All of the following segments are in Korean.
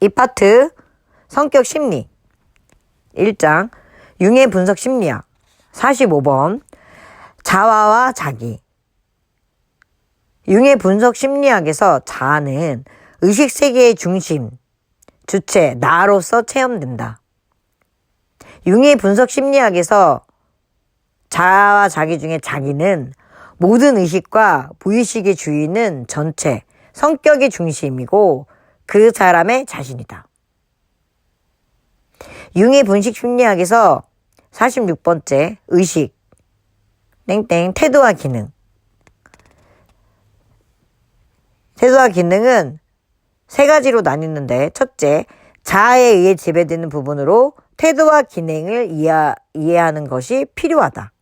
이 파트 성격 심리 1장 융의 분석 심리학 45번 자아와 자기. 융의 분석 심리학에서 자아는 의식세계의 중심, 주체, 나로서 체험된다. 융의 분석 심리학에서 자아와 자기 중에 자기는 모든 의식과 무의식의 주인은 전체, 성격의 중심이고 그 사람의 자신이다. 융의 분식 심리학에서 46번째 의식, 태도와 기능. 태도와 기능은 세 가지로 나뉘는데 첫째, 자아에 의해 지배되는 부분으로 태도와 기능을 이해하는 것이 필요하다.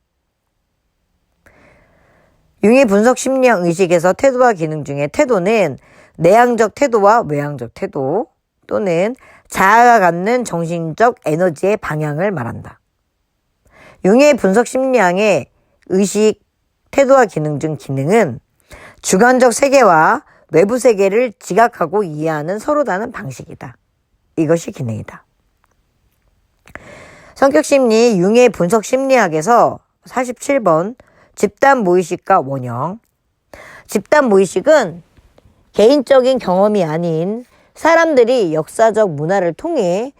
융의 분석 심리학 의식에서 태도와 기능 중에 태도는 내향적 태도와 외향적 태도 또는 자아가 갖는 정신적 에너지의 방향을 말한다. 융의 분석 심리학의 의식, 태도와 기능 중 기능은 주관적 세계와 외부 세계를 지각하고 이해하는 서로 다른 방식이다. 이것이 기능이다. 성격심리 융의 분석 심리학에서 47번 집단 무의식과 원형. 집단 무의식은 개인적인 경험이 아닌 사람들이 역사적 문화를 통해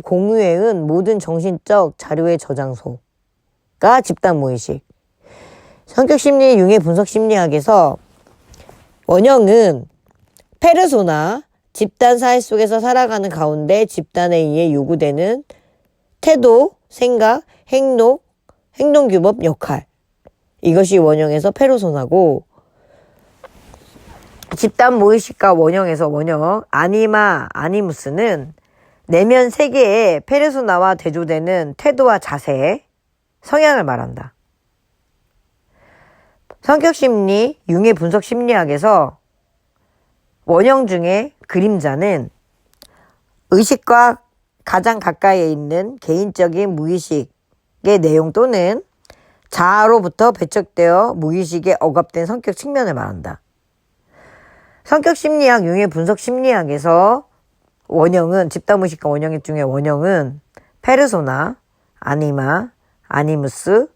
공유해온 모든 정신적 자료의 저장소가 집단 무의식. 성격심리 융의 분석 심리학에서 원형은 페르소나, 집단 사회 속에서 살아가는 가운데 집단에 의해 요구되는 태도, 생각, 행동규범, 역할. 이것이 원형에서 페르소나고 집단 무의식과 원형에서 원형, 아니무스는 내면 세계에 페르소나와 대조되는 태도와 자세, 성향을 말한다. 성격심리, 융의 분석 심리학에서 원형 중에 그림자는 의식과 가장 가까이에 있는 개인적인 무의식의 내용 또는 자아로부터 배척되어 무의식에 억압된 성격 측면을 말한다. 성격심리학, 융의 분석 심리학에서 원형은 집단무의식과 원형 중에 원형은 페르소나, 아니무스,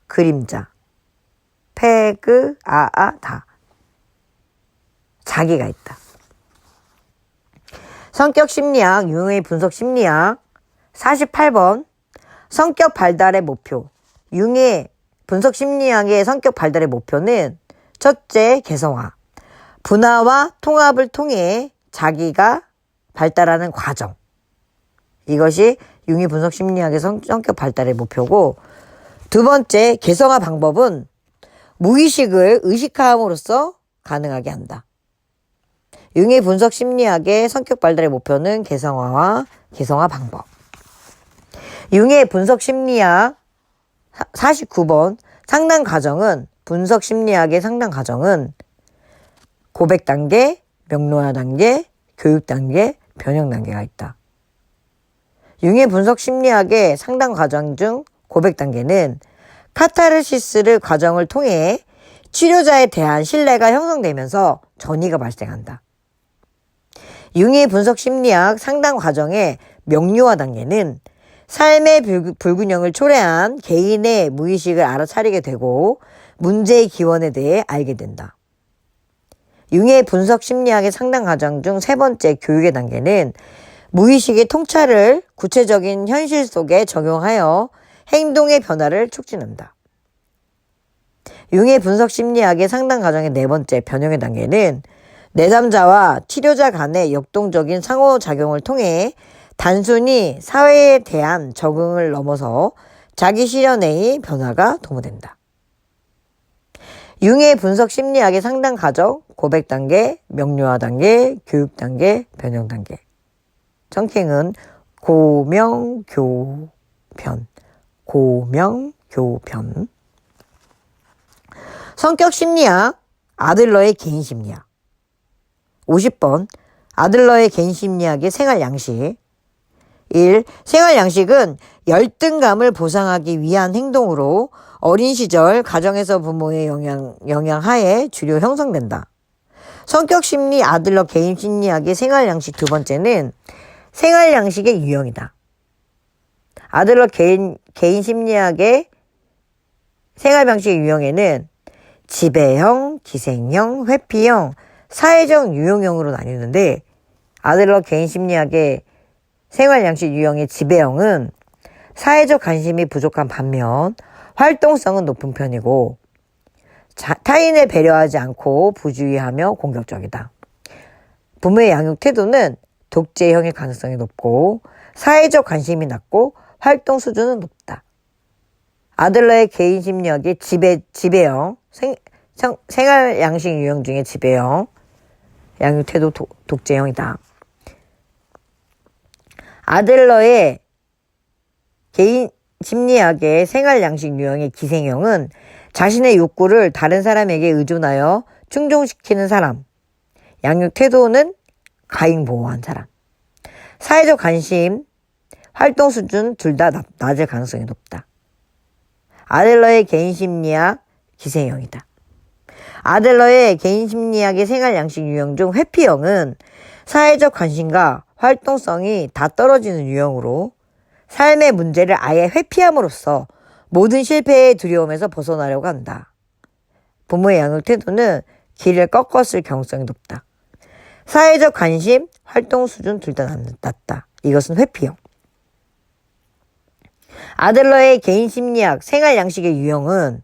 그림자, 다. 자기가 있다. 성격심리학, 융의 분석 심리학 48번 성격 발달의 목표. 융의 분석 심리학의 성격 발달의 목표는 첫째, 개성화. 분화와 통합을 통해 자기가 발달하는 과정. 이것이 융의 분석 심리학의 성격 발달의 목표고, 두 번째, 개성화 방법은 무의식을 의식함으로써 가능하게 한다. 융의 분석 심리학의 성격 발달의 목표는 개성화 방법. 융의 분석 심리학 49번 상담 과정은 분석 심리학의 상담 과정은 고백 단계, 명료화 단계, 교육 단계, 변형 단계가 있다. 융의 분석 심리학의 상담 과정 중 고백 단계는 카타르시스를 과정을 통해 치료자에 대한 신뢰가 형성되면서 전이가 발생한다. 융의 분석 심리학 상담 과정의 명료화 단계는 삶의 불균형을 초래한 개인의 무의식을 알아차리게 되고 문제의 기원에 대해 알게 된다. 융의 분석 심리학의 상담 과정 중 세 번째 교육의 단계는 무의식의 통찰을 구체적인 현실 속에 적용하여 행동의 변화를 촉진한다. 융의 분석 심리학의 상담 과정의 네 번째 변형의 단계는 내담자와 치료자 간의 역동적인 상호작용을 통해 단순히 사회에 대한 적응을 넘어서 자기 실현의 변화가 도모된다. 융의 분석 심리학의 상담 과정, 고백 단계, 명료화 단계, 교육 단계, 변형 단계. 정칭은 고명교변. 성격 심리학, 아들러의 개인 심리학. 50번 아들러의 개인 심리학의 생활 양식. 1. 생활 양식은 열등감을 보상하기 위한 행동으로 어린 시절 가정에서 부모의 영향하에 주로 형성된다. 성격심리, 아들러 개인심리학의 생활양식 두 번째는 생활양식의 유형이다. 아들러 개인심리학의 생활방식의 유형에는 지배형, 기생형, 회피형, 사회적 유형으로 나뉘는데 아들러 개인심리학의 생활양식 유형의 지배형은 사회적 관심이 부족한 반면 활동성은 높은 편이고 타인을 배려하지 않고 부주의하며 공격적이다. 부모의 양육 태도는 독재형의 가능성이 높고 사회적 관심이 낮고 활동 수준은 높다. 아들러의 개인심리학의 지배형, 생활양식 유형 중에 지배형, 양육 태도 독재형이다. 아들러의 개인심리학의 생활양식 유형의 기생형은 자신의 욕구를 다른 사람에게 의존하여 충족시키는 사람. 양육 태도는 가잉보호한 사람. 사회적 관심, 활동 수준 둘 다 낮을 가능성이 높다. 아들러의 개인심리학 기생형이다. 아들러의 개인심리학의 생활양식 유형 중 회피형은 사회적 관심과 활동성이 다 떨어지는 유형으로 삶의 문제를 아예 회피함으로써 모든 실패의 두려움에서 벗어나려고 한다. 부모의 양육 태도는 길을 꺾었을 가능성이 높다. 사회적 관심, 활동 수준 둘 다 낮다. 이것은 회피형. 아들러의 개인심리학, 생활양식의 유형은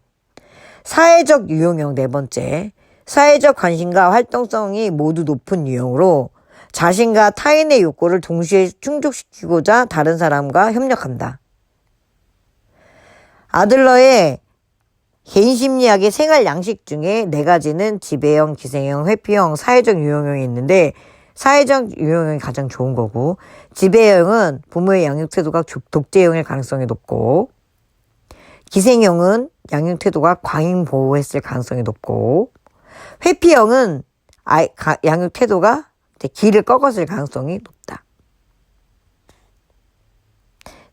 사회적 유형형 네 번째, 사회적 관심과 활동성이 모두 높은 유형으로 자신과 타인의 욕구를 동시에 충족시키고자 다른 사람과 협력한다. 아들러의 개인심리학의 생활양식 중에 네 가지는 지배형, 기생형, 회피형, 사회적 유형형이 있는데 사회적 유형형이 가장 좋은 거고 지배형은 부모의 양육 태도가 독재형일 가능성이 높고 기생형은 양육 태도가 과잉보호했을 가능성이 높고 회피형은 양육 태도가 길을 꺾었을 가능성이 높다.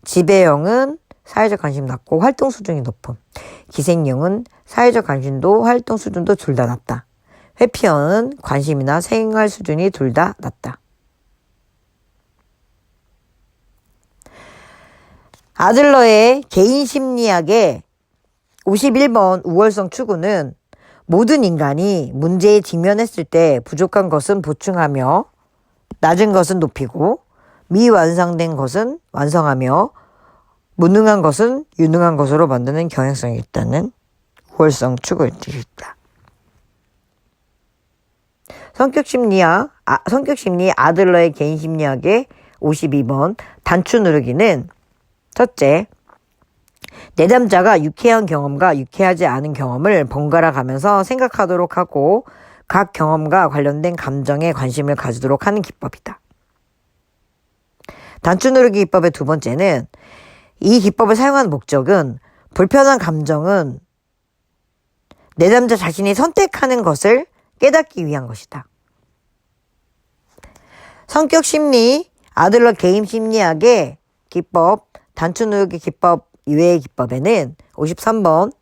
지배형은 사회적 관심 낮고 활동 수준이 높음. 기생형은 사회적 관심도 활동 수준도 둘 다 낮다. 회피형은 관심이나 생활 수준이 둘 다 낮다. 아들러의 개인심리학의 51번 우월성 추구는 모든 인간이 문제에 직면했을 때 부족한 것은 보충하며 낮은 것은 높이고 미완성된 것은 완성하며 무능한 것은 유능한 것으로 만드는 경향성이 있다는 우월성 추구를 뜻입니다. 성격심리 아들러의 개인심리학의 52번 단추 누르기는 첫째, 내담자가 유쾌한 경험과 유쾌하지 않은 경험을 번갈아 가면서 생각하도록 하고 각 경험과 관련된 감정에 관심을 가지도록 하는 기법이다. 단추 누르기 기법의 두 번째는 이 기법을 사용하는 목적은 불편한 감정은 내담자 자신이 선택하는 것을 깨닫기 위한 것이다. 성격심리 아들러 개인심리학의 기법 단추 누르기 기법 이외의 기법에는 53번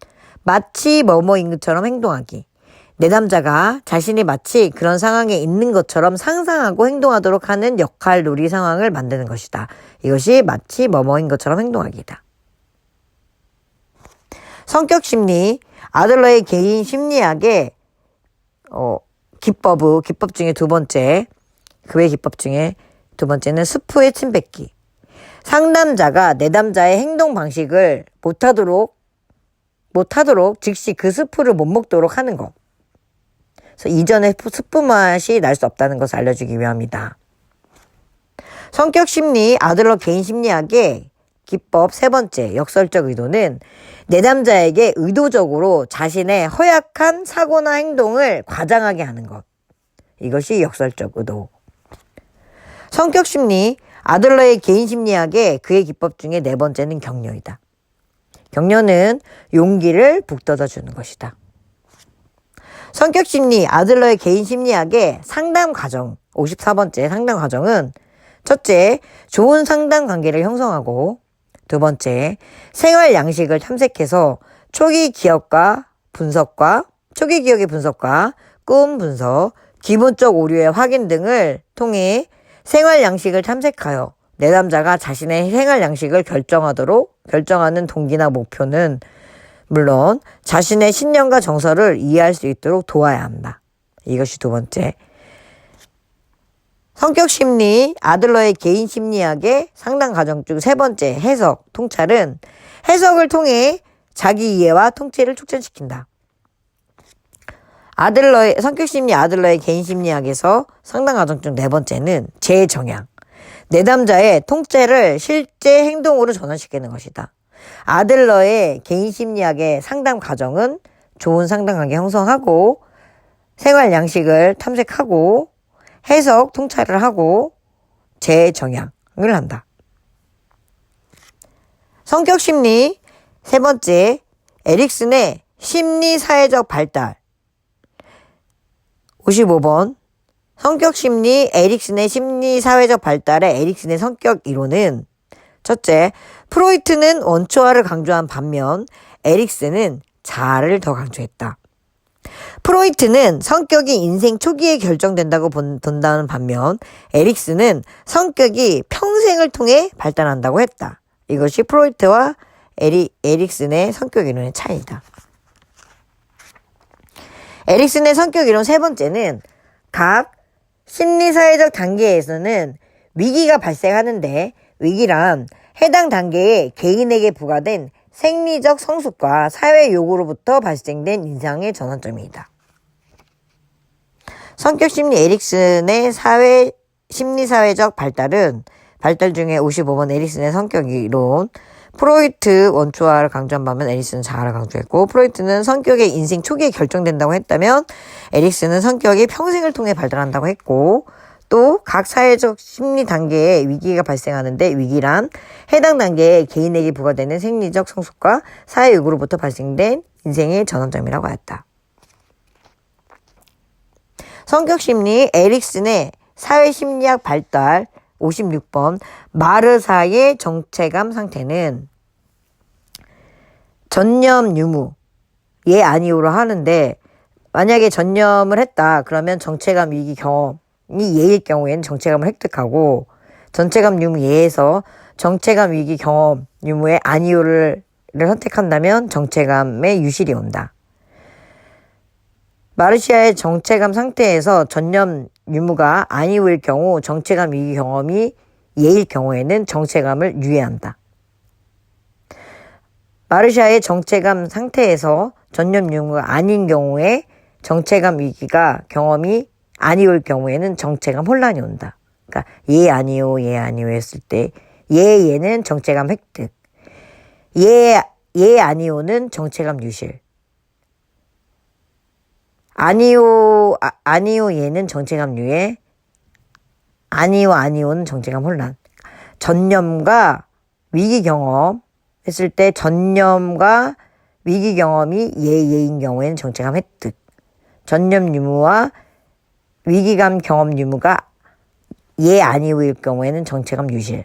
마치 뭐뭐인 것처럼 행동하기. 내담자가 자신이 마치 그런 상황에 있는 것처럼 상상하고 행동하도록 하는 역할 놀이 상황을 만드는 것이다. 이것이 마치 뭐뭐인 것처럼 행동하기다. 성격심리 아들러의 개인심리학의 기법 중에 두 번째, 그의 기법 중에 두 번째는 스프의 침 뱉기. 상담자가 내담자의 행동 방식을 못하도록 즉시 그 스프를 못 먹도록 하는 것. 그래서 이전에 스프 맛이 날 수 없다는 것을 알려주기 위함이다. 성격심리 아들러 개인심리학의 기법 세 번째 역설적 의도는 내담자에게 의도적으로 자신의 허약한 사고나 행동을 과장하게 하는 것. 이것이 역설적 의도. 성격심리 아들러의 개인심리학의 그의 기법 중에 네 번째는 격려이다. 격려는 용기를 북돋아 주는 것이다. 성격심리 아들러의 개인심리학의 상담 과정 54번째 상담 과정은 첫째, 좋은 상담 관계를 형성하고 두 번째, 생활 양식을 탐색해서 초기 기억의 분석과 꿈 분석, 기본적 오류의 확인 등을 통해 생활 양식을 탐색하여 내담자가 자신의 생활 양식을 결정하는 동기나 목표는 물론 자신의 신념과 정서를 이해할 수 있도록 도와야 한다. 이것이 두 번째. 성격심리, 아들러의 개인심리학의 상담 과정 중 세 번째 해석, 통찰은 해석을 통해 자기 이해와 통찰을 촉진시킨다. 성격심리 아들러의 개인심리학에서 상담 과정 중 네 번째는 재정향. 내담자의 통찰을 실제 행동으로 전환시키는 것이다. 아들러의 개인심리학의 상담 과정은 좋은 상담관계 형성하고 생활 양식을 탐색하고 해석, 통찰을 하고 재정향을 한다. 성격심리 세 번째, 에릭슨의 심리사회적 발달 55번 성격심리 에릭슨의 심리사회적 발달의 에릭슨의 성격 이론은 첫째, 프로이트는 원초화를 강조한 반면 에릭슨은 자아를 더 강조했다. 프로이트는 성격이 인생 초기에 결정된다고 본다는 반면 에릭슨은 성격이 평생을 통해 발달한다고 했다. 이것이 프로이트와 에릭슨의 성격 이론의 차이다. 에릭슨의 성격 이론 세 번째는 각 심리사회적 단계에서는 위기가 발생하는데 위기란 해당 단계에 개인에게 부과된 생리적 성숙과 사회 요구로부터 발생된 인상의 전환점이다. 성격심리 에릭슨의 심리사회적 발달 중에 55번 에릭슨의 성격 이론, 프로이트 원초화를 강조한 반면 에릭슨은 자아를 강조했고, 프로이트는 성격의 인생 초기에 결정된다고 했다면 에릭슨은 성격이 평생을 통해 발달한다고 했고, 또 각 사회적 심리 단계에 위기가 발생하는데 위기란 해당 단계에 개인에게 부과되는 생리적 성숙과 사회 요구로부터 발생된 인생의 전환점이라고 하였다. 성격심리 에릭슨의 사회심리학 발달 56번 마르사의 정체감 상태는 전념 유무 예 아니오로 하는데 만약에 전념을 했다 그러면 정체감 위기 경험이 예일 경우에는 정체감을 획득하고 전체감 유무 예에서 정체감 위기 경험 유무의 아니오를 선택한다면 정체감의 유실이 온다. 마르시아의 정체감 상태에서 전념 유무가 아니오일 경우 정체감 위기 경험이 예일 경우에는 정체감을 유예한다. 마르시아의 정체감 상태에서 전념 유무가 아닌 경우에 정체감 위기가 경험이 아니올 경우에는 정체감 혼란이 온다. 그러니까 예 아니오 했을 때 예는 정체감 획득, 예 아니오는 정체감 유실, 아니오 얘는 정체감 유예, 아니오는 정체감 혼란. 전념과 위기 경험 했을 때 전념과 위기 경험이 예인 경우에는 정체감 획득. 전념 유무와 위기감 경험 유무가 예 아니오일 경우에는 정체감 유실.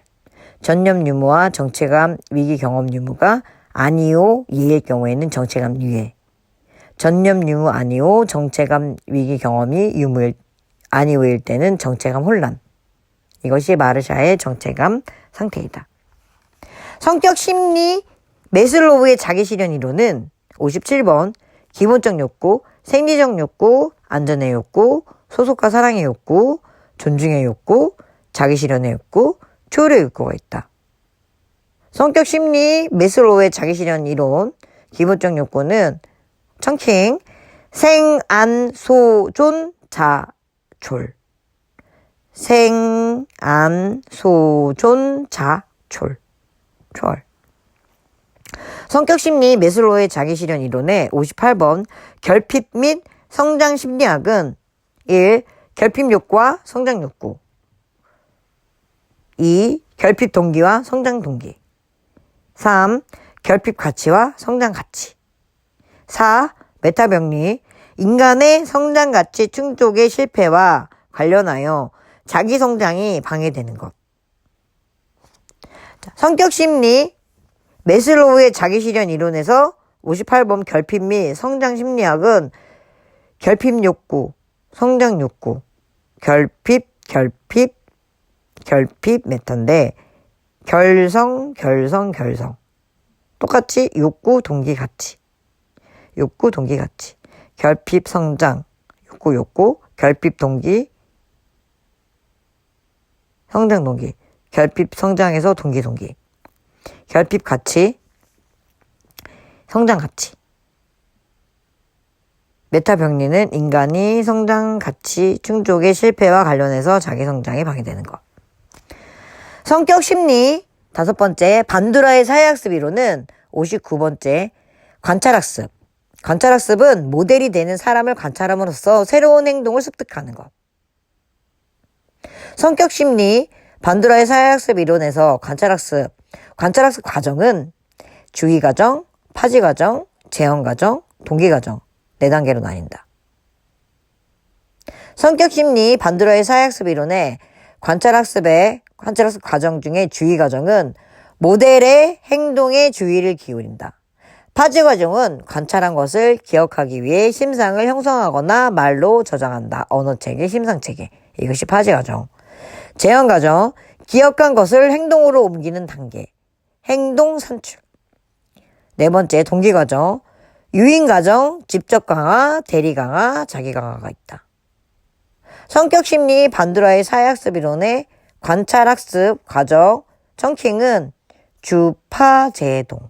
전념 유무와 정체감 위기 경험 유무가 아니오 예일 경우에는 정체감 유예. 전념 유무 아니오 정체감 위기 경험이 아니오일 때는 정체감 혼란. 이것이 마르샤의 정체감 상태이다. 성격 심리 메슬로우의 자기실현 이론은 57번 기본적 욕구, 생리적 욕구, 안전의 욕구, 소속과 사랑의 욕구, 존중의 욕구, 자기실현의 욕구, 초월의 욕구가 있다. 성격 심리 메슬로우의 자기실현 이론 기본적 욕구는 청킹 생안소존 자졸 생안소존 자졸 성격심리 메슬로우의 자기실현 이론의 58번 결핍 및 성장 심리학은 1. 결핍 욕구와 성장 욕구 2. 결핍 동기와 성장 동기 3. 결핍 가치와 성장 가치 4. 메타병리 인간의 성장 가치 충족의 실패와 관련하여 자기 성장이 방해되는 것. 성격심리 메슬로우의 자기실현 이론에서 58번 결핍 및 성장 심리학은 결핍 욕구, 성장 욕구, 결핍 메타인데 결성. 똑같이 욕구, 동기, 가치. 결핍, 성장, 욕구, 결핍, 동기, 성장, 동기. 결핍, 성장에서 동기. 결핍, 가치, 성장, 가치. 메타 병리는 인간이 성장, 가치, 충족의 실패와 관련해서 자기 성장에 방해되는 것. 성격 심리 5번째, 반두라의 사회학습 이론은 59번째, 관찰학습. 관찰학습은 모델이 되는 사람을 관찰함으로써 새로운 행동을 습득하는 것. 성격 심리 반두라의 사회학습 이론에서 관찰학습 과정은 주의 과정, 파지 과정, 재현 과정, 동기 과정 4단계로 나뉜다. 성격 심리 반두라의 사회학습 이론의 관찰학습 과정 중에 주의 과정은 모델의 행동에 주의를 기울인다. 파지 과정은 관찰한 것을 기억하기 위해 심상을 형성하거나 말로 저장한다. 언어체계, 심상체계. 이것이 파지 과정. 재현 과정, 기억한 것을 행동으로 옮기는 단계. 행동 산출. 4번째, 동기 과정. 유인 과정, 직접 강화, 대리 강화, 자기 강화가 있다. 성격 심리 반두라의 사회학습 이론의 관찰학습 과정 청킹은 주파제동.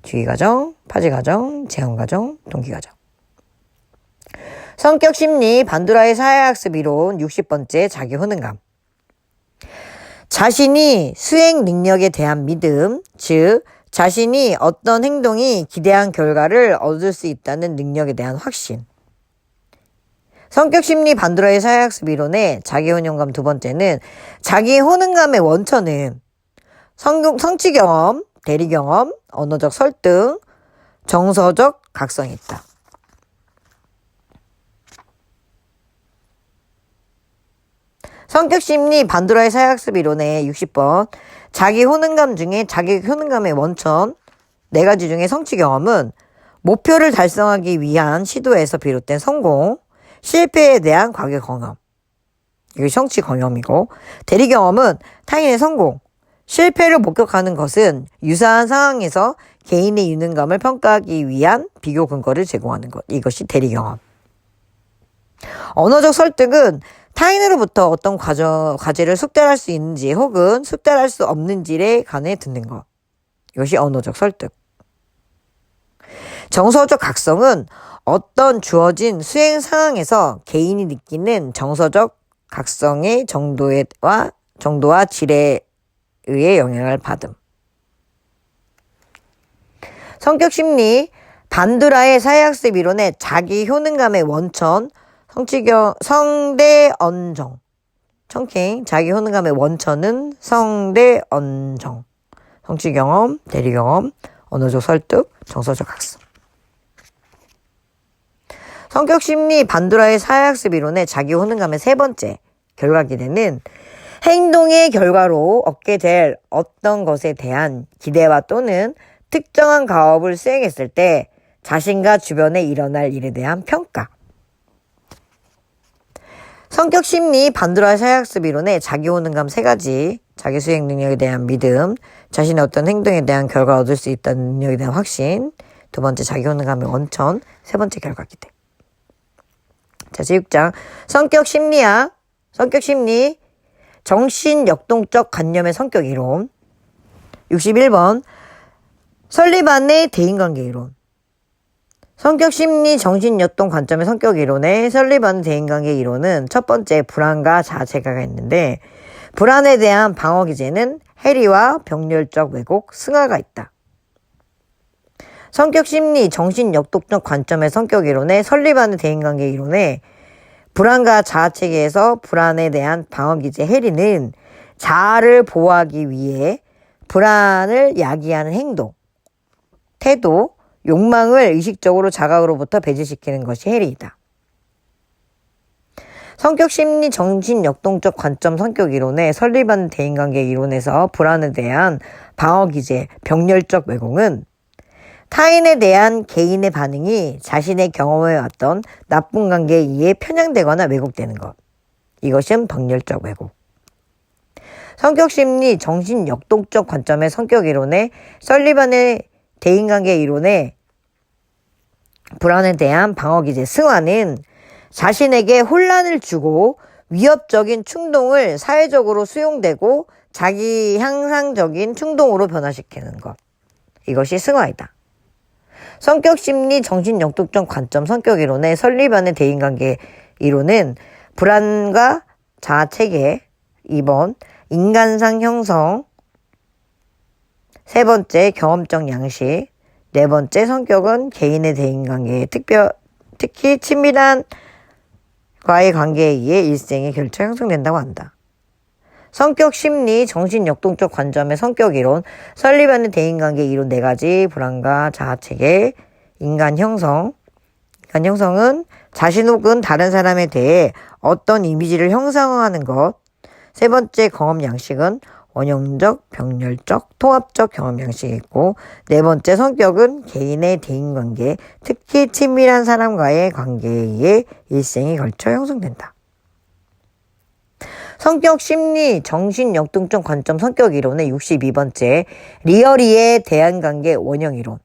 주의 과정, 파지 과정, 재현 과정, 동기 과정. 성격 심리 반두라의 사회학습 이론 60번째, 자기 효능감. 자신이 수행 능력에 대한 믿음, 즉 자신이 어떤 행동이 기대한 결과를 얻을 수 있다는 능력에 대한 확신. 성격 심리 반두라의 사회학습 이론의 자기 효능감 2번째는 자기 효능감의 원천은 성취 경험, 대리 경험, 언어적 설득, 정서적 각성이 있다. 성격 심리 반두라의 사회학습 이론의 60번 자기 효능감 중에 자기 효능감의 원천 4가지 중에 성취 경험은 목표를 달성하기 위한 시도에서 비롯된 성공, 실패에 대한 과거 경험. 이게 성취 경험이고, 대리 경험은 타인의 성공, 실패를 목격하는 것은 유사한 상황에서 개인의 유능감을 평가하기 위한 비교 근거를 제공하는 것. 이것이 대리 경험. 언어적 설득은 타인으로부터 어떤 과제를 숙달할 수 있는지 혹은 숙달할 수 없는지에 관해 듣는 것. 이것이 언어적 설득. 정서적 각성은 어떤 주어진 수행 상황에서 개인이 느끼는 정서적 각성의 정도와 질에 의해 영향을 받음. 성격 심리 반두라의 사회학습 이론의 자기 효능감의 원천 성대언정. 청킹 자기 효능감의 원천은 성대언정. 성취 경험, 대리 경험, 언어적 설득, 정서적 각성. 성격 심리 반두라의 사회학습 이론의 자기 효능감의 3번째 결과 기대는 행동의 결과로 얻게 될 어떤 것에 대한 기대와 또는 특정한 가업을 수행했을 때 자신과 주변에 일어날 일에 대한 평가. 성격 심리 반두라의 사회학습 이론의 자기 효능감 3가지, 자기 수행 능력에 대한 믿음, 자신의 어떤 행동에 대한 결과를 얻을 수 있다는 능력에 대한 확신, 2번째 자기 효능감의 원천, 3번째 결과 기대. 자, 제6장 성격 심리학, 성격 심리, 정신 역동적 관념의 성격 이론. 61번 설리반의 대인관계 이론. 성격 심리 정신 역동 관점의 성격 이론의 설리반의 대인관계 이론은 첫 번째 불안과 자아체계가 있는데 불안에 대한 방어 기제는 해리와 병렬적 왜곡, 승화가 있다. 성격 심리 정신 역동적 관점의 성격 이론의 설리반의 대인관계 이론의 불안과 자아체계에서 불안에 대한 방어기제 해리는 자아를 보호하기 위해 불안을 야기하는 행동, 태도, 욕망을 의식적으로 자각으로부터 배제시키는 것이 해리이다. 성격 심리 정신 역동적 관점 성격 이론의 설리반 대인관계 이론에서 불안에 대한 방어기제 병렬적 왜곡은 타인에 대한 개인의 반응이 자신의 경험해왔던 나쁜 관계에 의해 편향되거나 왜곡되는 것. 이것은 병렬적 왜곡. 성격심리 정신역동적 관점의 성격이론에 설리반의 대인관계 이론에 불안에 대한 방어기제 승화는 자신에게 혼란을 주고 위협적인 충동을 사회적으로 수용되고 자기 향상적인 충동으로 변화시키는 것. 이것이 승화이다. 성격심리 정신역동적 관점 성격이론의 설리반의 대인관계 이론은 불안과 자아체계, 2번 인간상 형성, 3번째 경험적 양식, 4번째 성격은 개인의 대인관계에 특히 친밀한 과의 관계에 의해 일생의 결정 형성된다고 한다. 성격심리 정신역동적 관점의 성격이론, 설리반의 대인관계 이론 4가지, 불안과 자아체계, 인간 형성은 자신 혹은 다른 사람에 대해 어떤 이미지를 형성하는 것. 3번째 경험 양식은 원형적, 병렬적, 통합적 경험 양식이 있고 4번째 성격은 개인의 대인관계, 특히 친밀한 사람과의 관계에 의해 일생에 걸쳐 형성된다. 성격심리 정신역동적 관점 성격이론의 62번째 리어리의 대안관계 원형이론.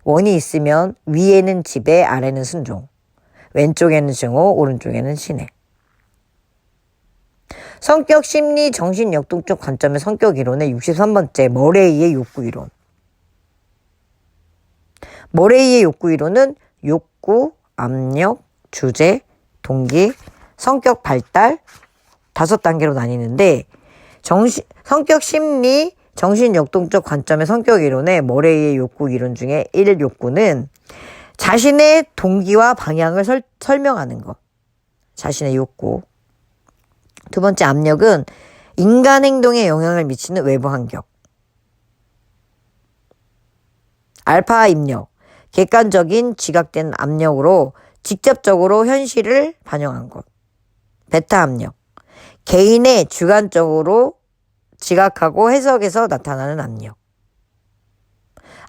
원이 있으면 위에는 지배, 아래는 순종. 왼쪽에는 증오, 오른쪽에는 신뢰. 성격심리 정신역동적 관점의 성격이론의 63번째 머레이의 욕구이론. 머레이의 욕구이론은 욕구, 압력, 주제, 동기, 성격 발달 5단계로 나뉘는데 성격심리 정신역동적 관점의 성격이론의 머레이의 욕구이론 중에 1 욕구는 자신의 동기와 방향을 설명하는 것. 자신의 욕구. 2번째 압력은 인간 행동에 영향을 미치는 외부 환경. 알파 입력. 객관적인 지각된 압력으로 직접적으로 현실을 반영한 것. 베타 압력. 개인의 주관적으로 지각하고 해석해서 나타나는 압력.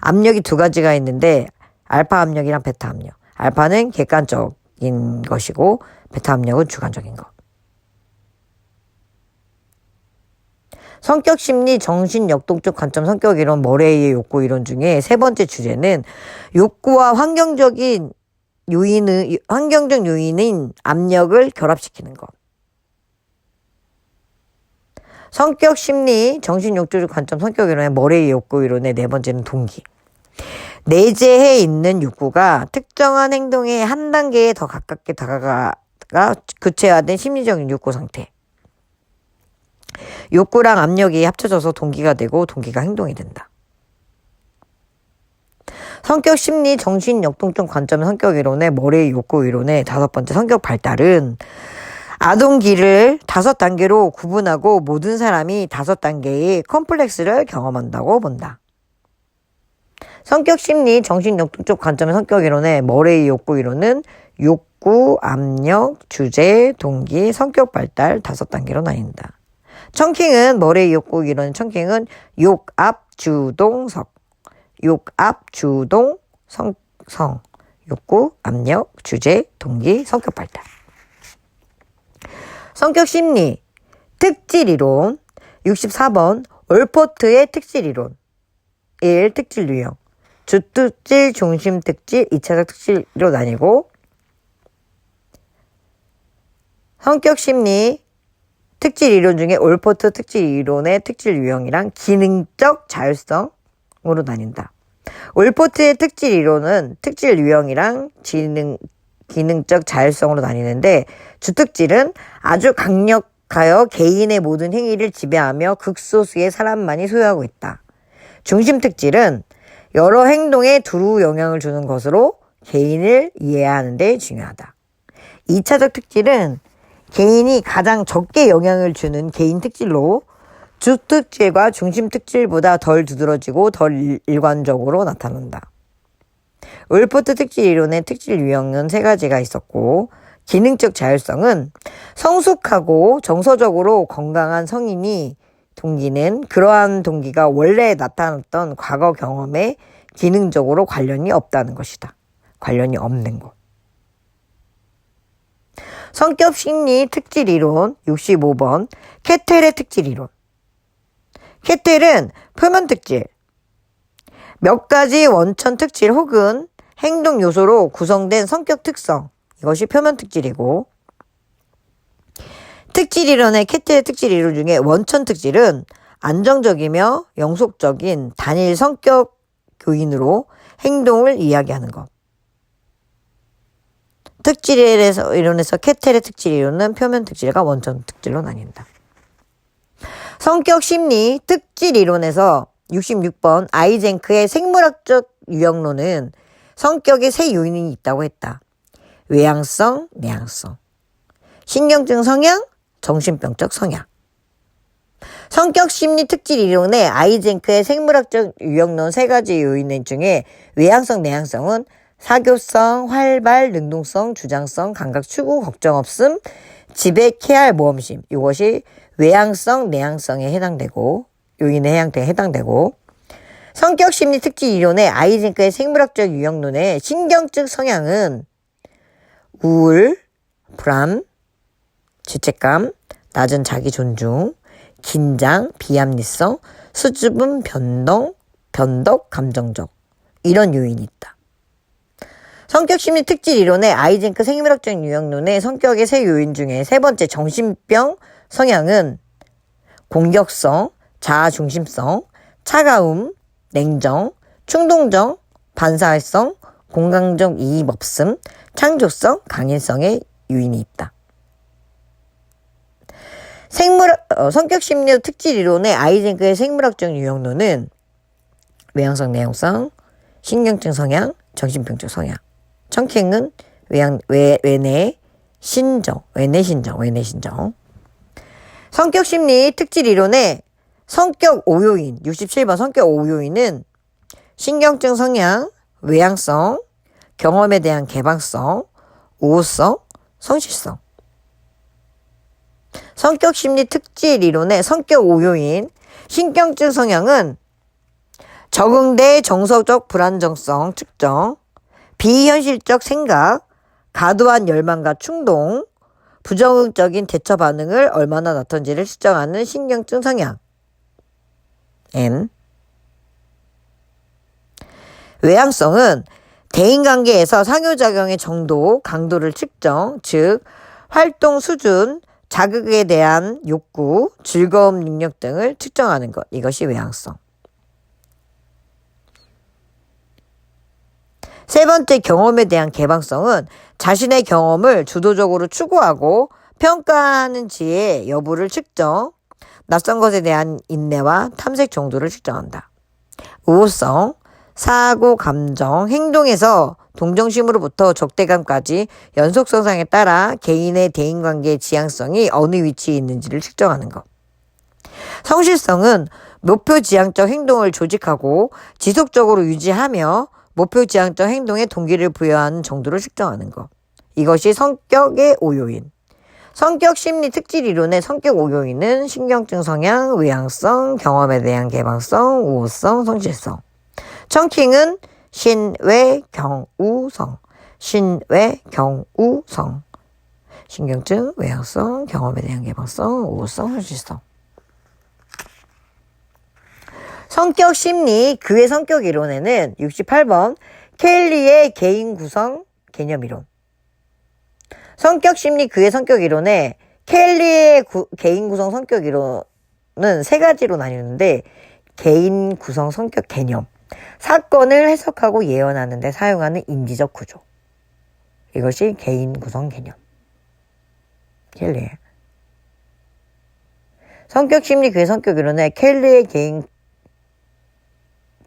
압력이 2가지가 있는데 알파 압력이랑 베타 압력. 알파는 객관적인 것이고 베타 압력은 주관적인 것. 성격심리 정신역동적 관점 성격이론 머레이의 욕구이론 중에 3번째 주제는 욕구와 환경적 요인인 압력을 결합시키는 것. 성격심리 정신역동적 관점 성격이론의 머레이의 욕구이론의 4번째는 동기. 내재해 있는 욕구가 특정한 행동의 한 단계에 더 가깝게 다가가 구체화된 심리적인 욕구 상태. 욕구랑 압력이 합쳐져서 동기가 되고 동기가 행동이 된다. 성격심리 정신역동적 관점의 성격이론의 머레이 욕구이론의 5번째 성격 발달은 아동기를 5단계로 구분하고 모든 사람이 5단계의 컴플렉스를 경험한다고 본다. 성격심리 정신역동적 관점의 성격이론의 머레이 욕구이론은 욕구, 압력, 주제, 동기, 성격 발달 5단계로 나뉜다. 청킹은 머레이 욕구이론 청킹은 욕, 압, 주동, 석. 욕, 압, 주동, 성. 욕구, 압력, 주제, 동기, 성격 발달. 성격심리 특질이론 64번 올포트의 특질이론 1. 특질 유형 주특질, 중심특질, 2차적 특질로 나뉘고 성격심리 특질 이론 중에 올포트 특질 이론의 특질 유형이랑 기능적 자율성으로 나뉜다. 올포트의 특질 이론은 특질 유형이랑 기능적 자율성으로 나뉘는데 주특질은 아주 강력하여 개인의 모든 행위를 지배하며 극소수의 사람만이 소유하고 있다. 중심특질은 여러 행동에 두루 영향을 주는 것으로 개인을 이해하는 데 중요하다. 2차적 특질은 개인이 가장 적게 영향을 주는 개인 특질로 주특질과 중심특질보다 덜 두드러지고 덜 일관적으로 나타난다. 올포트 특질 이론의 특질 유형은 3가지가 있었고 기능적 자율성은 성숙하고 정서적으로 건강한 성인이 동기는 그러한 동기가 원래 나타났던 과거 경험에 기능적으로 관련이 없다는 것이다. 관련이 없는 것. 성격심리 특질이론 65번 케텔의 특질이론. 케텔은 표면 특질, 몇 가지 원천 특질 혹은 행동 요소로 구성된 성격 특성, 이것이 표면 특질이고, 특질이론의 케텔의 특질이론 중에 원천 특질은 안정적이며 영속적인 단일 성격 교인으로 행동을 이야기하는 것. 특질이론에서 케텔의 특질이론은 표면 특질과 원천 특질로 나뉜다. 성격 심리 특질이론에서 66번 아이젠크의 생물학적 유형론은 성격에 세 요인이 있다고 했다. 외향성, 내향성, 신경증 성향, 정신병적 성향. 성격 심리 특질 이론의 아이젠크의 생물학적 유형론 세 가지 요인 중에 외향성, 내향성은 사교성, 활발, 능동성, 주장성, 감각 추구, 걱정 없음, 지배, 케알, 모험심. 이것이 외향성, 내향성에 해당되고, 요인에 해당되고, 성격 심리 특질 이론의 아이젠크의 생물학적 유형론의 신경증 성향은 우울, 불안, 죄책감, 낮은 자기 존중, 긴장, 비합리성, 수줍음, 변덕, 감정적. 이런 요인이 있다. 성격 심리 특질 이론의 아이젠크 생물학적 유형론의 성격의 세 요인 중에 세 번째 정신병 성향은 공격성, 자아중심성, 차가움, 냉정, 충동적, 반사활성, 공간적 이입 없음, 창조성, 강인성의 요인이 있다. 성격 심리 특질 이론의 아이젠크의 생물학적 유형론은 외향성, 내향성, 신경증 성향, 정신병적 성향. 청킹은 외내 신정. 성격 심리 특질 이론의 성격 5요인, 67번 성격 5요인은 신경증 성향, 외향성, 경험에 대한 개방성, 우호성, 성실성. 성격 심리 특질 이론의 성격 5요인, 신경증 성향은 적응대 정서적 불안정성 측정, 비현실적 생각, 과도한 열망과 충동, 부정적인 대처 반응을 얼마나 나타낸지를 측정하는 신경증 성향. N. 외향성은 대인관계에서 상호작용의 정도, 강도를 측정, 즉 활동 수준, 자극에 대한 욕구, 즐거움 능력 등을 측정하는 것. 이것이 외향성. 세 번째 경험에 대한 개방성은 자신의 경험을 주도적으로 추구하고 평가하는 지의 여부를 측정, 낯선 것에 대한 인내와 탐색 정도를 측정한다. 우호성, 사고, 감정, 행동에서 동정심으로부터 적대감까지 연속성상에 따라 개인의 대인관계의 지향성이 어느 위치에 있는지를 측정하는 것. 성실성은 목표 지향적 행동을 조직하고 지속적으로 유지하며 목표 지향적 행동에 동기를 부여하는 정도를 측정하는 것. 이것이 성격의 5요인. 성격 심리 특질 이론의 성격 5요인은 신경증 성향, 외향성, 경험에 대한 개방성, 우호성, 성실성. 청킹은 신외경우성. 신경증, 외향성, 경험에 대한 개방성, 우호성, 성실성. 성격 심리 그의 성격 이론에는 68번 켈리의 개인 구성 개념 이론. 성격 심리 그의 성격 이론에 켈리의 개인 구성 성격 이론은 세 가지로 나뉘는데, 개인 구성 성격 개념, 사건을 해석하고 예언하는 데 사용하는 인지적 구조. 이것이 개인 구성 개념. 켈리의 성격 심리 그의 성격 이론에 켈리의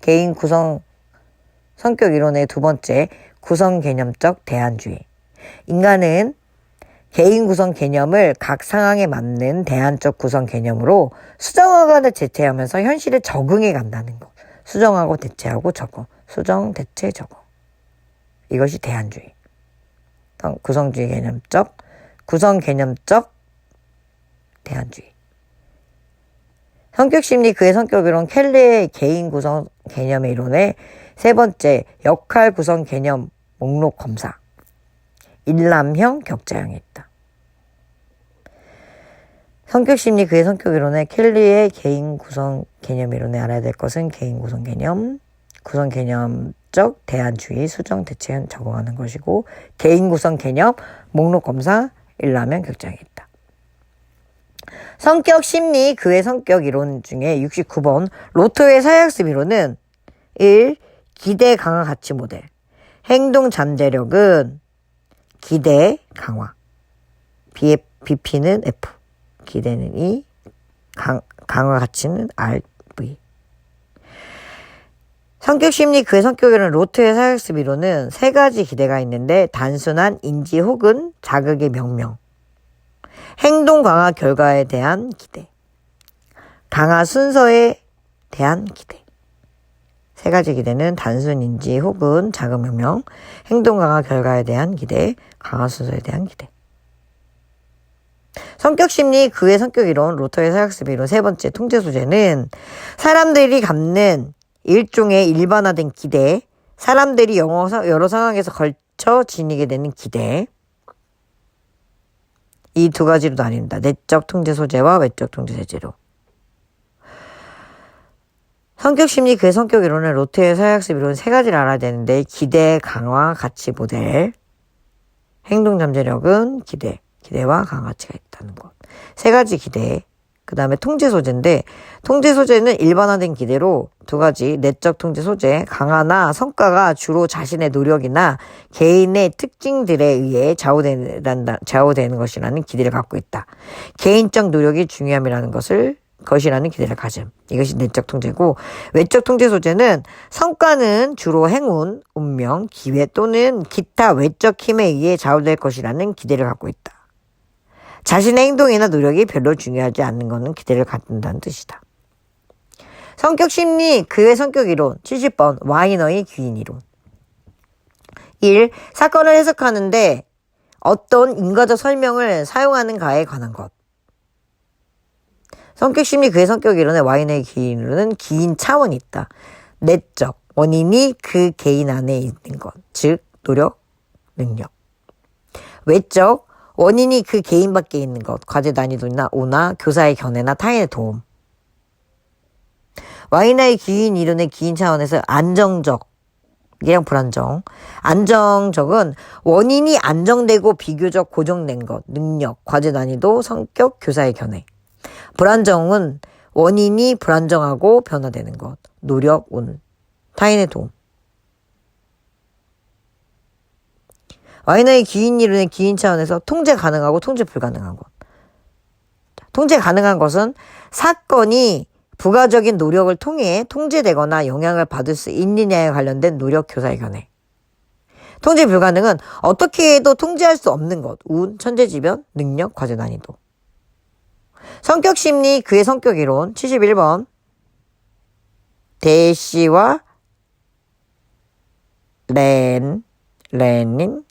개인 구성 성격 이론의 두 번째, 구성 개념적 대안주의. 인간은 개인 구성 개념을 각 상황에 맞는 대안적 구성 개념으로 수정하거나 대체하면서 현실에 적응해 간다는 것. 수정하고 대체하고 적응. 수정, 대체, 적응. 이것이 대안주의. 구성 개념적 대안주의. 성격심리 그의 성격이론 켈리의 개인 구성 개념의 이론의 세 번째 역할 구성 개념 목록 검사. 일람형 격자형이 있다. 성격심리 그의 성격이론의 켈리의 개인 구성 개념 이론에 알아야 될 것은 개인 구성 개념, 구성 개념적 대안주의, 수정, 대체 적용하는 것이고 개인 구성 개념, 목록 검사, 일람형 격자형이 있다. 성격 심리 그의 성격 이론 중에 69번 로토의 사회학습 이론은 1. 기대 강화 가치 모델. 행동 잠재력은 기대 강화. BP는 F. 기대는 E. 강화 가치는 RV. 성격 심리 그의 성격 이론 로토의 사회학습 이론은 세 가지 기대가 있는데 단순한 인지 혹은 자극의 명명. 행동 강화 결과에 대한 기대. 강화 순서에 대한 기대. 세 가지 기대는 단순 인지 혹은 자극 명명, 행동 강화 결과에 대한 기대, 강화 순서에 대한 기대. 성격 심리 그의 성격 이론 로터의 사회학습 이론 세 번째 통제 소재는 사람들이 갖는 일종의 일반화된 기대, 사람들이 여러 상황에서 걸쳐 지니게 되는 기대. 이 두 가지로 나뉩니다. 내적 통제 소재와 외적 통제 소재로. 성격 심리 그의 성격 이론은 로트의 사회학습 이론 세 가지를 알아야 되는데 기대, 강화, 가치 모델. 행동 잠재력은 기대와 강화 가치가 있다는 것. 세 가지 기대. 그 다음에 통제 소재인데 통제 소재는 일반화된 기대로 두 가지 내적 통제 소재, 강화나 성과가 주로 자신의 노력이나 개인의 특징들에 의해 좌우되는 것이라는 기대를 갖고 있다. 개인적 노력이 중요함이라는 것이라는 기대를 가짐. 이것이 내적 통제고 외적 통제 소재는 성과는 주로 행운, 운명, 기회 또는 기타 외적 힘에 의해 좌우될 것이라는 기대를 갖고 있다. 자신의 행동이나 노력이 별로 중요하지 않는 것은 기대를 갖는다는 뜻이다. 성격 심리 그의 성격 이론 70번 와이너의 귀인 이론. 1. 사건을 해석하는데 어떤 인과적 설명을 사용하는가에 관한 것. 성격 심리 그의 성격 이론의 와이너의 귀인 이론은 기인 차원이 있다. 내적 원인이 그 개인 안에 있는 것, 즉 노력, 능력. 외적 원인이 그 개인 밖에 있는 것, 과제 난이도나 오나 교사의 견해나 타인의 도움. 와이너의 기인 이론의 기인 차원에서 안정적, 이랑 불안정. 안정적은 원인이 안정되고 비교적 고정된 것, 능력, 과제 난이도, 성격, 교사의 견해. 불안정은 원인이 불안정하고 변화되는 것, 노력, 운, 타인의 도움. 와이너의 기인 이론의 기인 차원에서 통제 가능하고 통제 불가능한 것. 통제 가능한 것은 사건이 부가적인 노력을 통해 통제되거나 영향을 받을 수 있느냐에 관련된 노력, 교사의 견해. 통제 불가능은 어떻게 해도 통제할 수 없는 것, 운, 천재지변, 능력, 과제 난이도. 성격 심리 그의 성격 이론 71번 대시와 레닌의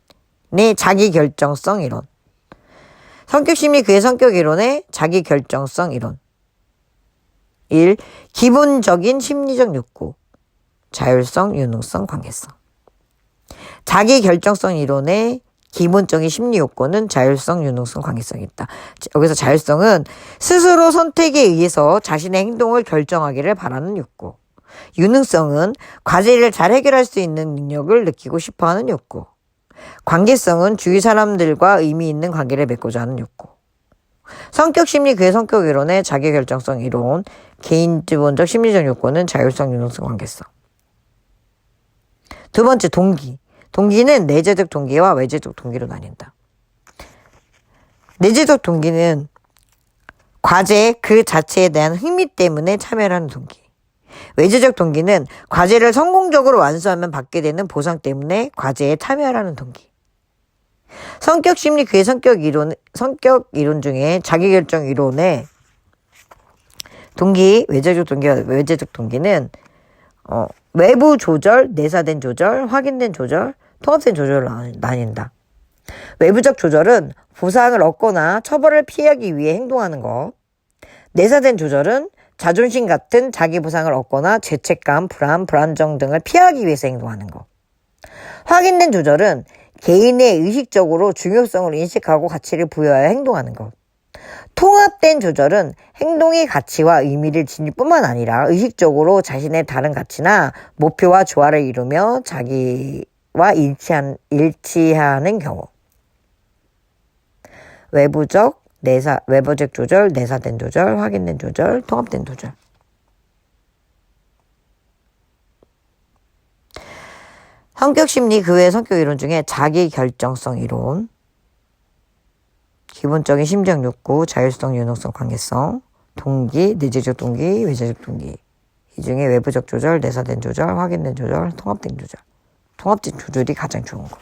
자기결정성 이론. 성격 심리 그의 성격 이론의 자기결정성 이론. 1. 기본적인 심리적 욕구. 자율성, 유능성, 관계성. 자기결정성 이론의 기본적인 심리 욕구는 자율성, 유능성, 관계성이 있다. 여기서 자율성은 스스로 선택에 의해서 자신의 행동을 결정하기를 바라는 욕구. 유능성은 과제를 잘 해결할 수 있는 능력을 느끼고 싶어하는 욕구. 관계성은 주위 사람들과 의미 있는 관계를 맺고자 하는 욕구. 성격 심리 그의 성격 이론의 자기결정성 이론, 개인 기본적 심리적 욕구는 자율성, 유능성, 관계성. 두 번째, 동기. 동기는 내재적 동기와 외재적 동기로 나뉜다. 내재적 동기는 과제 그 자체에 대한 흥미 때문에 참여를 하는 동기. 외재적 동기는 과제를 성공적으로 완수하면 받게 되는 보상 때문에 과제에 참여하는 동기. 성격 심리 그의 성격 이론 중에 자기결정 이론의 동기, 외재적 동기와 외재적 동기는 외부 조절, 내사된 조절, 확인된 조절, 통합된 조절로 나뉜다. 외부적 조절은 보상을 얻거나 처벌을 피하기 위해 행동하는 것. 내사된 조절은 자존심 같은 자기 보상을 얻거나 죄책감, 불안정 등을 피하기 위해서 행동하는 것. 확인된 조절은 개인의 의식적으로 중요성을 인식하고 가치를 부여하여 행동하는 것. 통합된 조절은 행동의 가치와 의미를 지닐 뿐만 아니라 의식적으로 자신의 다른 가치나 목표와 조화를 이루며 자기와 일치하는 경우. 외부적 조절, 내사된 조절, 확인된 조절, 통합된 조절. 성격심리 그 외의 성격 이론 중에 자기결정성 이론, 기본적인 심리적 욕구, 자율성, 유능성, 관계성, 동기, 내재적 동기, 외재적 동기. 이 중에 외부적 조절, 내사된 조절, 확인된 조절, 통합된 조절. 통합된 조절이 가장 좋은 거.